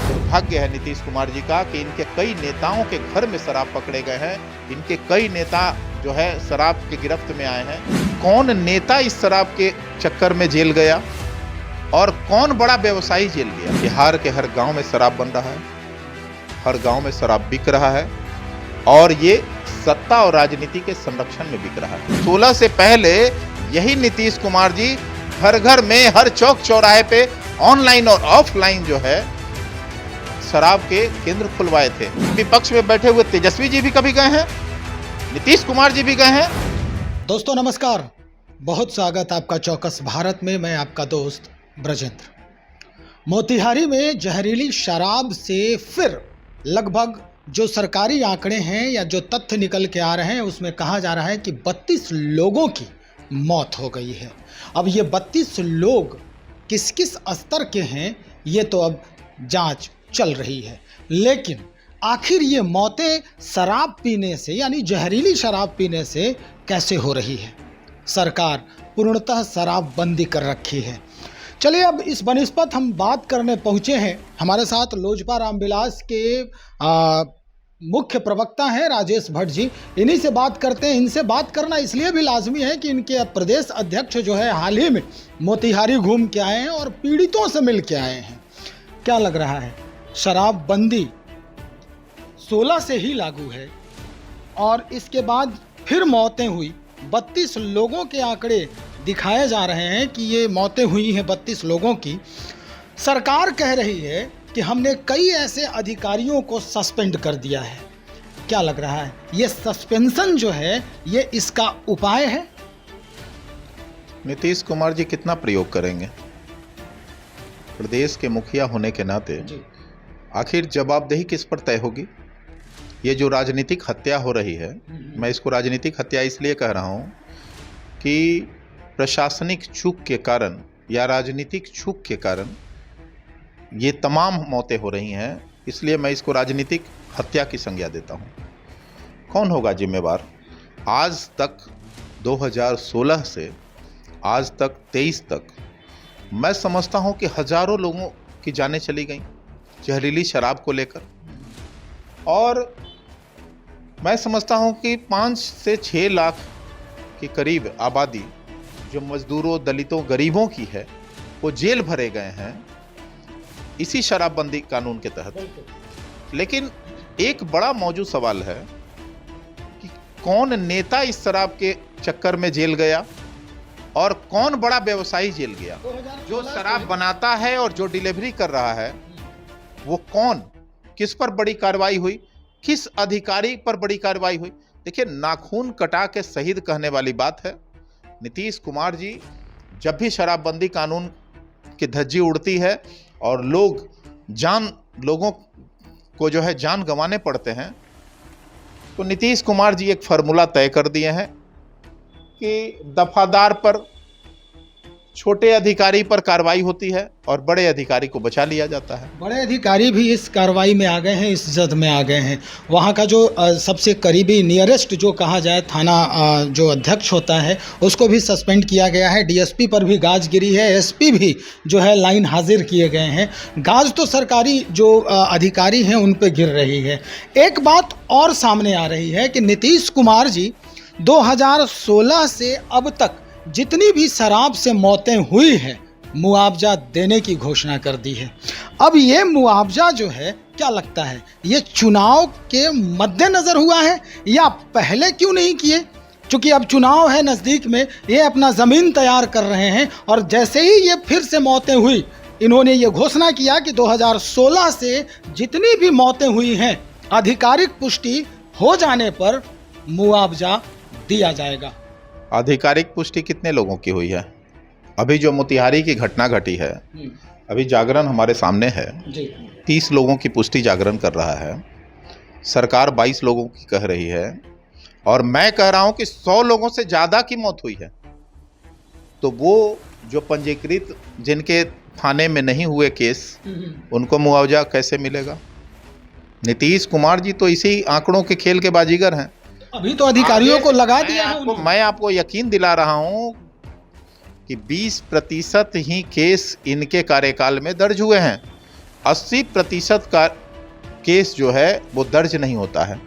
दुर्भाग्य है नीतीश कुमार जी का कि इनके कई नेताओं के घर में शराब पकड़े गए हैं। इनके कई नेता जो है शराब के गिरफ्त में आए हैं। कौन नेता इस शराब के चक्कर में जेल गया और कौन बड़ा व्यवसायी जेल गया। बिहार के हर गांव में शराब बन रहा है, हर गांव में शराब बिक रहा है और ये सत्ता और राजनीति के संरक्षण में बिक रहा है। 16 से पहले यही नीतीश कुमार जी घर घर में, हर चौक चौराहे पे ऑनलाइन और ऑफलाइन जो है शराब के केंद्र खुलवाए थे। विपक्ष में बैठे हुए तेजस्वी जी भी कभी गए हैं, नीतीश कुमार जी भी गए हैं। दोस्तों नमस्कार, बहुत स्वागत आपका चौकस भारत में। मैं आपका दोस्त ब्रजेंद्र। मोतिहारी में जहरीली शराब से फिर लगभग जो सरकारी आंकड़े हैं या जो तथ्य निकल के आ रहे हैं उसमें कहा जा रहा है कि 32 लोगों की मौत हो गई है। अब ये 32 लोग किस किस स्तर के हैं ये तो अब जांच चल रही है, लेकिन आखिर ये मौतें शराब पीने से यानी जहरीली शराब पीने से कैसे हो रही है। सरकार पूर्णतः शराब बंदी कर रखी है। चलिए अब इस बनिस्पत हम बात करने पहुँचे हैं। हमारे साथ लोजपा रामविलास के मुख्य प्रवक्ता हैं राजेश भट्ट जी। इन्हीं से बात करते हैं। इनसे बात करना इसलिए भी लाजमी है कि इनके प्रदेश अध्यक्ष जो है हाल ही में मोतिहारी घूम के आए हैं और पीड़ितों से मिल के आए हैं। क्या लग रहा है, शराब बंदी 16 से ही लागू है और इसके बाद फिर मौतें हुई। 32 लोगों के आंकड़े दिखाए जा रहे हैं कि ये मौतें हुई हैं 32 लोगों की। सरकार कह रही है कि हमने कई ऐसे अधिकारियों को सस्पेंड कर दिया है। क्या लग रहा है, ये सस्पेंशन जो है ये इसका उपाय है? नीतीश कुमार जी कितना प्रयोग करेंगे प्रदेश के मुखिया होने के नाते। आखिर जवाबदेही किस पर तय होगी। ये जो राजनीतिक हत्या हो रही है, मैं इसको राजनीतिक हत्या इसलिए कह रहा हूँ कि प्रशासनिक चूक के कारण या राजनीतिक चूक के कारण ये तमाम मौतें हो रही हैं, इसलिए मैं इसको राजनीतिक हत्या की संज्ञा देता हूँ। कौन होगा जिम्मेवार। आज तक 2016 से आज तक 23 तक मैं समझता हूँ कि हजारों लोगों की जानें चली गई जहरीली शराब को लेकर, और मैं समझता हूँ कि 5 से 6 लाख के करीब आबादी जो मजदूरों, दलितों, गरीबों की है वो जेल भरे गए हैं इसी शराबबंदी कानून के तहत। लेकिन एक बड़ा मौजूद सवाल है कि कौन नेता इस शराब के चक्कर में जेल गया और कौन बड़ा व्यवसायी जेल गया। जो शराब बनाता है और जो डिलीवरी कर रहा है वो कौन, किस पर बड़ी कार्रवाई हुई, किस अधिकारी पर बड़ी कार्रवाई हुई। देखिए, नाखून कटा के शहीद कहने वाली बात है। नीतीश कुमार जी जब भी शराबबंदी कानून की धज्जी उड़ती है और लोगों को जो है जान गंवाने पड़ते हैं, तो नीतीश कुमार जी एक फार्मूला तय कर दिए हैं कि दफादार पर, छोटे अधिकारी पर कार्रवाई होती है और बड़े अधिकारी को बचा लिया जाता है। बड़े अधिकारी भी इस कार्रवाई में आ गए हैं, इस जद में आ गए हैं। वहाँ का जो सबसे करीबी नियरेस्ट जो कहा जाए थाना जो अध्यक्ष होता है उसको भी सस्पेंड किया गया है। डीएसपी पर भी गाज गिरी है, एसपी भी जो है लाइन हाजिर किए गए हैं। गाज तो सरकारी जो अधिकारी हैं उन पर गिर रही है। एक बात और सामने आ रही है कि नीतीश कुमार जी 2016 से अब तक जितनी भी शराब से मौतें हुई हैं मुआवजा देने की घोषणा कर दी है। अब ये मुआवजा जो है, क्या लगता है ये चुनाव के मद्देनज़र हुआ है या पहले क्यों नहीं किए? क्योंकि अब चुनाव है नज़दीक में, ये अपना ज़मीन तैयार कर रहे हैं और जैसे ही ये फिर से मौतें हुई इन्होंने ये घोषणा किया कि 2016 से जितनी भी मौतें हुई हैं आधिकारिक पुष्टि हो जाने पर मुआवजा दिया जाएगा। आधिकारिक पुष्टि कितने लोगों की हुई है? अभी जो मोतिहारी की घटना घटी है, अभी जागरण हमारे सामने है, 30 लोगों की पुष्टि जागरण कर रहा है। सरकार 22 लोगों की कह रही है और मैं कह रहा हूं कि 100 लोगों से ज़्यादा की मौत हुई है। तो वो जो पंजीकृत जिनके थाने में नहीं हुए केस, उनको मुआवजा कैसे मिलेगा। नीतीश कुमार जी तो इसी आंकड़ों के खेल के बाजीगर हैं। अभी तो अधिकारियों को लगा दिया है। मैं आपको यकीन दिला रहा हूं कि 20% ही केस इनके कार्यकाल में दर्ज हुए हैं। 80% का केस जो है वो दर्ज नहीं होता है।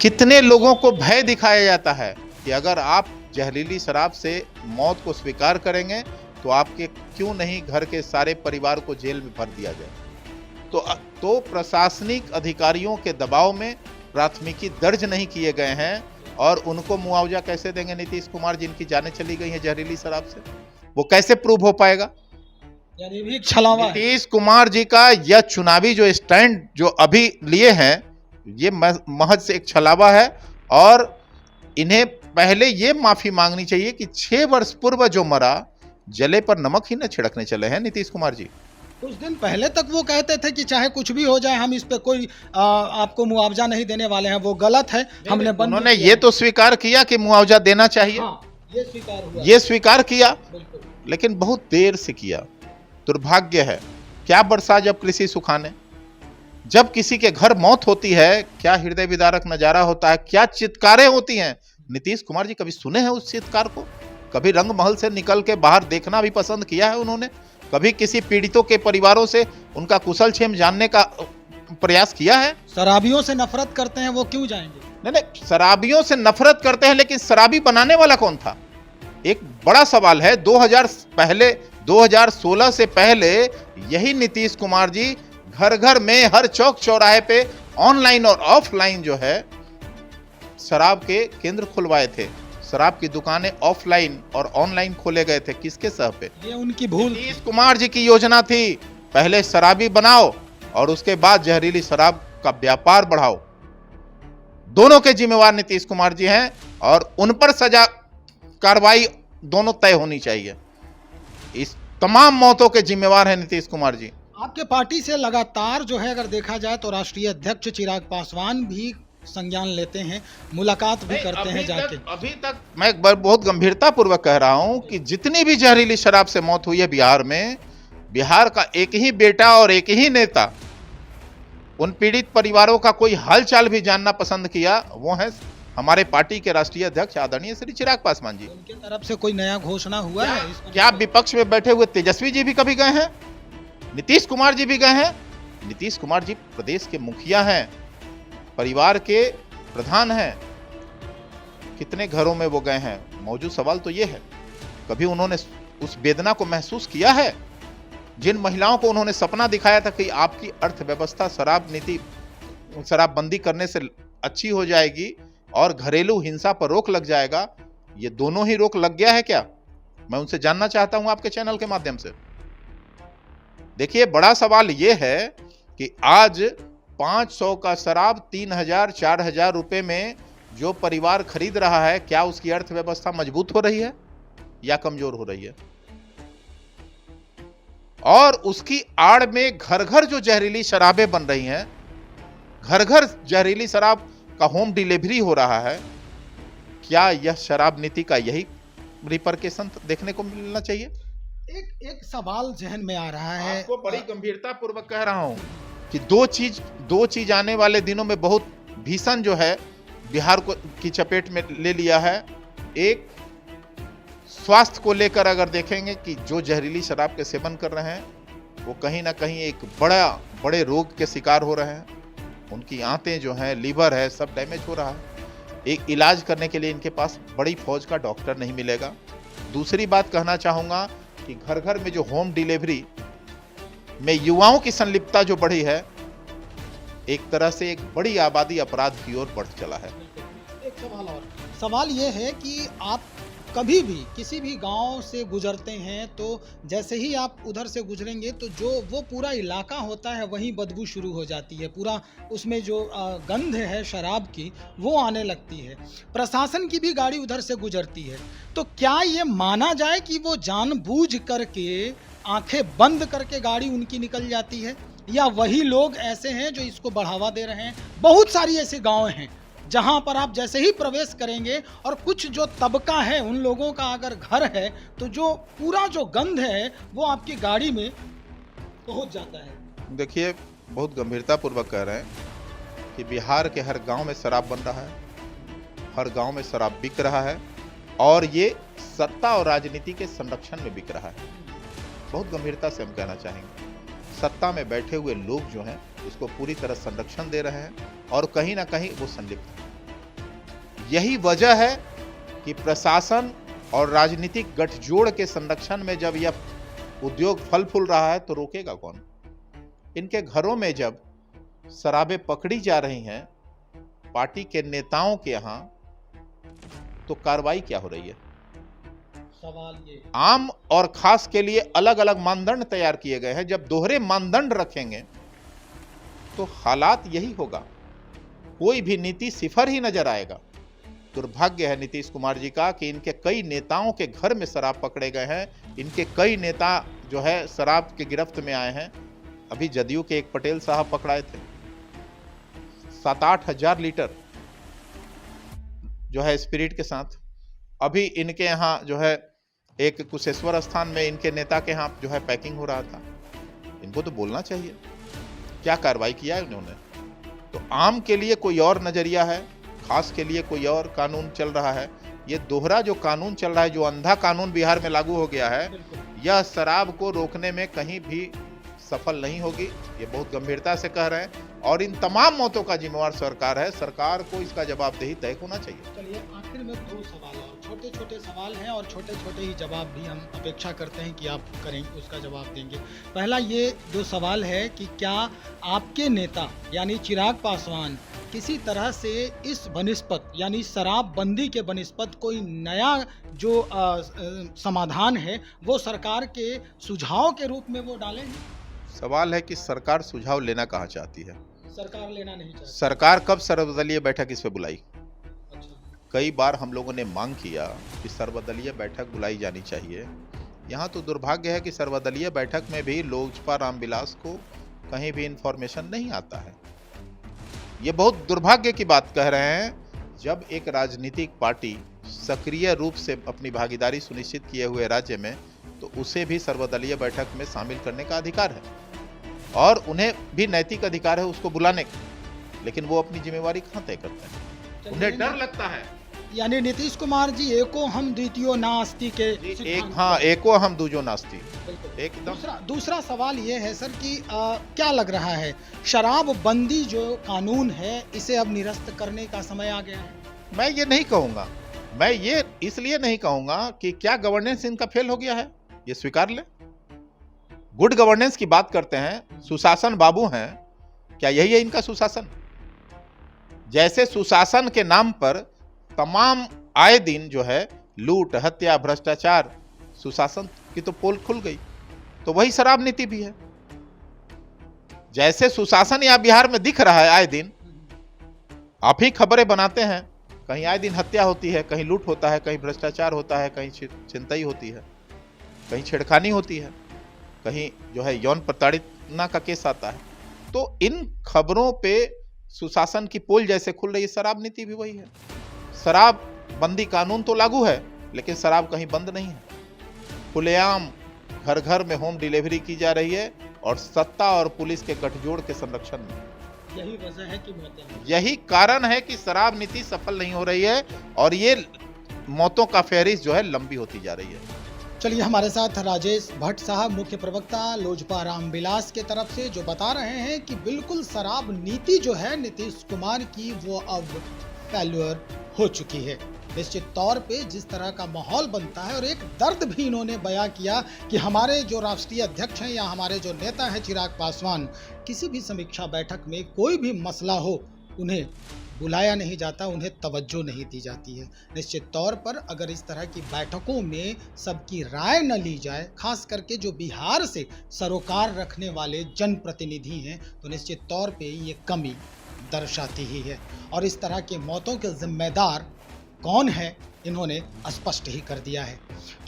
कितने लोगों को भय दिखाया जाता है कि अगर आप जहरीली शराब से मौत को स्वीकार करेंगे तो आपके क्यों नहीं घर के सारे परिवार को जेल में भर दिया जाए। तो प्रशासनिक अधिकारियों के दबाव में प्राथमिकी दर्ज नहीं किए गए हैं और उनको मुआवजा कैसे देंगे नीतीश कुमार, जिनकी जानें चली गई हैं जहरीली शराब से? वो कैसे प्रूव हो पाएगा? यानी भी छलावा है। नीतीश कुमार जी का यह चुनावी जो स्टैंड जो अभी लिए हैं, ये महज से एक छलावा है और इन्हें पहले ये माफी मांगनी चाहिए कि 6 वर्ष पूर्व जो मरा, जले पर नमक ही न छिड़कने चले हैं नीतीश कुमार जी। कुछ दिन पहले तक वो कहते थे कि चाहे कुछ भी हो जाए हम इस पे कोई आपको मुआवजा नहीं देने वाले हैं, वो गलत है, हमने बंद उन्होंने ये तो स्वीकार किया कि मुआवजा देना चाहिए। हाँ, ये स्वीकार हुआ, ये स्वीकार किया, बिल्कुल। लेकिन बहुत देर से किया। दुर्भाग्य है। क्या बरसा जब कृषि सुखाने, जब किसी के घर मौत होती है, क्या हृदय विदारक नजारा होता है, क्या चित्कारें होती हैं। नीतीश कुमार जी कभी सुने हैं उस चित्कार को? कभी रंग महल से निकल के बाहर देखना भी पसंद किया है उन्होंने? कभी किसी पीड़ितों के परिवारों से उनका कुशल क्षेम जानने का प्रयास किया है? शराबियों से नफरत करते हैं, वो क्यों जाएंगे? नहीं, शराबियों से नफरत करते हैं, लेकिन शराबी बनाने वाला कौन था? एक बड़ा सवाल है। 2016 से पहले यही नीतीश कुमार जी घर घर में, हर चौक चौराहे पे ऑनलाइन और ऑफलाइन जो है शराब के केंद्र खुलवाए थे। शराब की दुकानें ऑफलाइन और ऑनलाइन खोले गए थे। किसके सह पे? ये उनकी भूल। नीतीश कुमार जी की योजना थी, पहले शराबी बनाओ और उसके बाद जहरीली शराब का व्यापार बढ़ाओ। दोनों के जिम्मेवार नीतीश कुमार जी हैं और उन पर सजा कार्रवाई दोनों तय होनी चाहिए। इस तमाम मौतों के जिम्मेवार हैं नीतीश कुमार जी। आपके पार्टी से लगातार जो है अगर देखा जाए तो राष्ट्रीय अध्यक्ष चिराग पासवान भी संज्ञान लेते हैं, मुलाकात भी करते हैं जाके। अभी तक मैं एक बार बहुत गंभीरता पूर्वक कह रहा हूं कि जितनी भी जहरीली शराब से मौत हुई है बिहार में, बिहार का एक ही बेटा और एक ही नेता उन पीड़ित परिवारों का कोई हालचाल भी जानना पसंद किया, वो है हमारे पार्टी के राष्ट्रीय अध्यक्ष आदरणीय श्री चिराग पासवान जी। उनके तरफ से कोई नया घोषणा हुआ है? क्या विपक्ष में बैठे हुए तेजस्वी जी भी कभी गए हैं? नीतीश कुमार जी भी गए हैं? नीतीश कुमार जी प्रदेश के मुखिया हैं, परिवार के प्रधान हैं। कितने घरों में वो गए हैं? मौजूद सवाल तो ये है, कभी उन्होंने उस वेदना को महसूस किया है? जिन महिलाओं को उन्होंने सपना दिखाया था कि आपकी अर्थव्यवस्था शराबबंदी करने से अच्छी हो जाएगी और घरेलू हिंसा पर रोक लग जाएगा, ये दोनों ही रोक लग गया है क्या? मैं उनसे जानना चाहता हूं आपके चैनल के माध्यम से। देखिए, बड़ा सवाल यह है कि आज 500 का शराब 3000 4000 रुपए में जो परिवार खरीद रहा है, क्या उसकी अर्थव्यवस्था मजबूत हो रही है या कमजोर हो रही है? और उसकी आड़ में घर घर जो जहरीली शराबें बन रही हैं, घर घर जहरीली शराब का होम डिलीवरी हो रहा है, क्या यह शराब नीति का यही रिपरकेशन देखने को मिलना चाहिए? एक सवाल जहन में आ रहा है, आपको बड़ी गंभीरता पूर्वक कह रहा हूं कि दो चीज आने वाले दिनों में बहुत भीषण जो है बिहार को की चपेट में ले लिया है। एक, स्वास्थ्य को लेकर अगर देखेंगे कि जो जहरीली शराब के सेवन कर रहे हैं वो कहीं ना कहीं एक बड़े रोग के शिकार हो रहे हैं। उनकी आंतें जो हैं, लीवर है, सब डैमेज हो रहा है। एक, इलाज करने के लिए इनके पास बड़ी फौज का डॉक्टर नहीं मिलेगा। दूसरी बात कहना चाहूँगा कि घर घर में जो होम डिलीवरी में युवाओं की संलिप्तता जो बढ़ी है, एक तरह से एक बड़ी आबादी अपराध की ओर बढ़ चला है। एक सवाल ये है कि आप कभी भी किसी भी गांव से गुजरते हैं तो जैसे ही आप उधर से गुजरेंगे तो जो वो पूरा इलाका होता है वहीं बदबू शुरू हो जाती है, पूरा उसमें जो गंध है शराब की वो आने लगती है। प्रशासन की भी गाड़ी उधर से गुजरती है, तो क्या ये माना जाए कि वो जानबूझ करके आंखें बंद करके गाड़ी उनकी निकल जाती है, या वही लोग ऐसे हैं जो इसको बढ़ावा दे रहे हैं? बहुत सारी ऐसे गाँव हैं जहां पर आप जैसे ही प्रवेश करेंगे और कुछ जो तबका है उन लोगों का अगर घर है तो जो पूरा जो गंध है वो आपकी गाड़ी में पहुंच जाता है। देखिए, बहुत गंभीरता पूर्वक कह रहे हैं कि बिहार के हर गांव में शराब बन रहा है, हर गांव में शराब बिक रहा है और ये सत्ता और राजनीति के संरक्षण में बिक रहा है। बहुत गंभीरता से हम कहना चाहेंगे, सत्ता में बैठे हुए लोग जो हैं इसको पूरी तरह संरक्षण दे रहे हैं और कहीं ना कहीं वो संलिप्त है। यही वजह है कि प्रशासन और राजनीतिक गठजोड़ के संरक्षण में जब यह उद्योग फल फूल रहा है तो रोकेगा कौन? इनके घरों में जब शराबें पकड़ी जा रही हैं पार्टी के नेताओं के यहां, तो कार्रवाई क्या हो रही है? सवाल ये आम और खास के लिए अलग अलग मानदंड तैयार किए गए हैं। जब दोहरे मानदंड रखेंगे तो हालात यही होगा, कोई भी नीति सिफर ही नजर आएगा। दुर्भाग्य है नीतीश कुमार जी का कि इनके कई नेताओं के घर में शराब पकड़े गए हैं। इनके कई नेता जो है शराब के गिरफ्त में आए हैं। अभी जदयू के एक पटेल साहब पकड़ाए थे, 7-8 हजार लीटर जो है स्पिरिट के साथ। अभी इनके यहाँ जो है एक कुशेश्वर स्थान में इनके नेता के यहाँ जो है पैकिंग हो रहा था। इनको तो बोलना चाहिए, क्या कार्रवाई किया है उन्होंने? तो आम के लिए कोई और नजरिया है, खास के लिए कोई और कानून चल रहा है। ये दोहरा जो कानून चल रहा है, जो अंधा कानून बिहार में लागू हो गया है, यह शराब को रोकने में कहीं भी सफल नहीं होगी। ये बहुत गंभीरता से कह रहे हैं और इन तमाम मौतों का जिम्मेवार सरकार है। सरकार को इसका जवाबदेही तय होना चाहिए। चलिए आखिर में 2 सवाल और छोटे छोटे सवाल हैं और छोटे छोटे ही जवाब भी हम अपेक्षा करते हैं कि आप करेंगे, उसका जवाब देंगे। पहला ये 2 सवाल है कि क्या आपके नेता यानी चिराग पासवान किसी तरह से इस बनिस्पत यानी शराबबंदी के बनिस्पत कोई नया जो समाधान है वो सरकार के सुझाव के रूप में वो डालेंगे? सवाल है कि सरकार सुझाव लेना कहाँ चाहती है? सरकार लेना नहीं चाहती। सरकार कब सर्वदलीय बैठक इस पे बुलाई? अच्छा। कई बार हम लोगों ने मांग किया कि सर्वदलीय बैठक बुलाई जानी चाहिए। यहाँ तो दुर्भाग्य है कि सर्वदलीय बैठक में भी लोजपा रामविलास को कहीं भी इंफॉर्मेशन नहीं आता है। ये बहुत दुर्भाग्य की बात कह रहे हैं। जब एक राजनीतिक पार्टी सक्रिय रूप से अपनी भागीदारी सुनिश्चित किए हुए राज्य में, तो उसे भी सर्वदलीय बैठक में शामिल करने का अधिकार है और उन्हें भी नैतिक अधिकार है उसको बुलाने का, लेकिन वो अपनी जिम्मेवारी कहाँ तय करते हैं? उन्हें डर लगता है। यानी नीतीश कुमार जी एको हम द्वितीयो नास्ति के एको हम दूजो नास्ति एकदम। दूसरा सवाल ये है सर कि क्या लग रहा है शराबबंदी जो कानून है इसे अब निरस्त करने का समय आ गया है? मैं ये नहीं कहूंगा, मैं ये इसलिए नहीं कहूंगा कि क्या गवर्नेंस इनका फेल हो गया है, ये स्वीकार ले। गुड गवर्नेंस की बात करते हैं, सुशासन बाबू हैं, क्या यही है इनका सुशासन? जैसे सुशासन के नाम पर तमाम आए दिन जो है लूट, हत्या, भ्रष्टाचार, सुशासन की तो पोल खुल गई, तो वही शराब नीति भी है। जैसे सुशासन यहाँ बिहार में दिख रहा है आए दिन, आप ही खबरें बनाते हैं, कहीं आए दिन हत्या होती है, कहीं लूट होता है, कहीं भ्रष्टाचार होता है, कहीं छिनतई होती है, कहीं छेड़खानी होती है, कहीं जो है यौन प्रताड़ना का केस आता है। तो इन खबरों पे सुशासन की पोल जैसे खुल रही है, शराब नीति भी वही है। शराब बंदी कानून तो लागू है, लेकिन शराब कहीं बंद नहीं है। खुलेआम घर घर में होम डिलीवरी की जा रही है और सत्ता और पुलिस के गठजोड़ के संरक्षण में। यही वजह है कि यही कारण है कि शराब नीति सफल नहीं हो रही है और ये मौतों का फहरिस्त जो है लंबी होती जा रही है। चलिए हमारे साथ राजेश भट्ट साहब, मुख्य प्रवक्ता लोजपा रामविलास के तरफ से, जो बता रहे हैं कि बिल्कुल शराब नीति जो है नीतीश कुमार की वो अब फेल्यूर हो चुकी है। निश्चित तौर पे जिस तरह का माहौल बनता है और एक दर्द भी इन्होंने बयां किया कि हमारे जो राष्ट्रीय अध्यक्ष हैं या हमारे जो नेता हैं चिराग पासवान, किसी भी समीक्षा बैठक में कोई भी मसला हो उन्हें बुलाया नहीं जाता, उन्हें तवज्जो नहीं दी जाती है। निश्चित तौर पर अगर इस तरह की बैठकों में सबकी राय न ली जाए, खास करके जो बिहार से सरोकार रखने वाले जनप्रतिनिधि हैं, तो निश्चित तौर पे ये कमी दर्शाती ही है। और इस तरह के मौतों के जिम्मेदार कौन है इन्होंने स्पष्ट ही कर दिया है।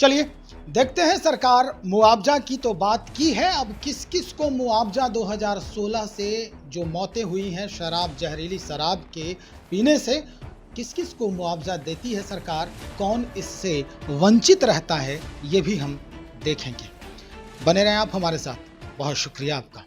चलिए देखते हैं, सरकार मुआवजा की तो बात की है, अब किस किस को मुआवजा 2016 से जो मौतें हुई हैं शराब, जहरीली शराब के पीने से, किस किस को मुआवजा देती है सरकार, कौन इससे वंचित रहता है, ये भी हम देखेंगे। बने रहें आप हमारे साथ। बहुत शुक्रिया आपका।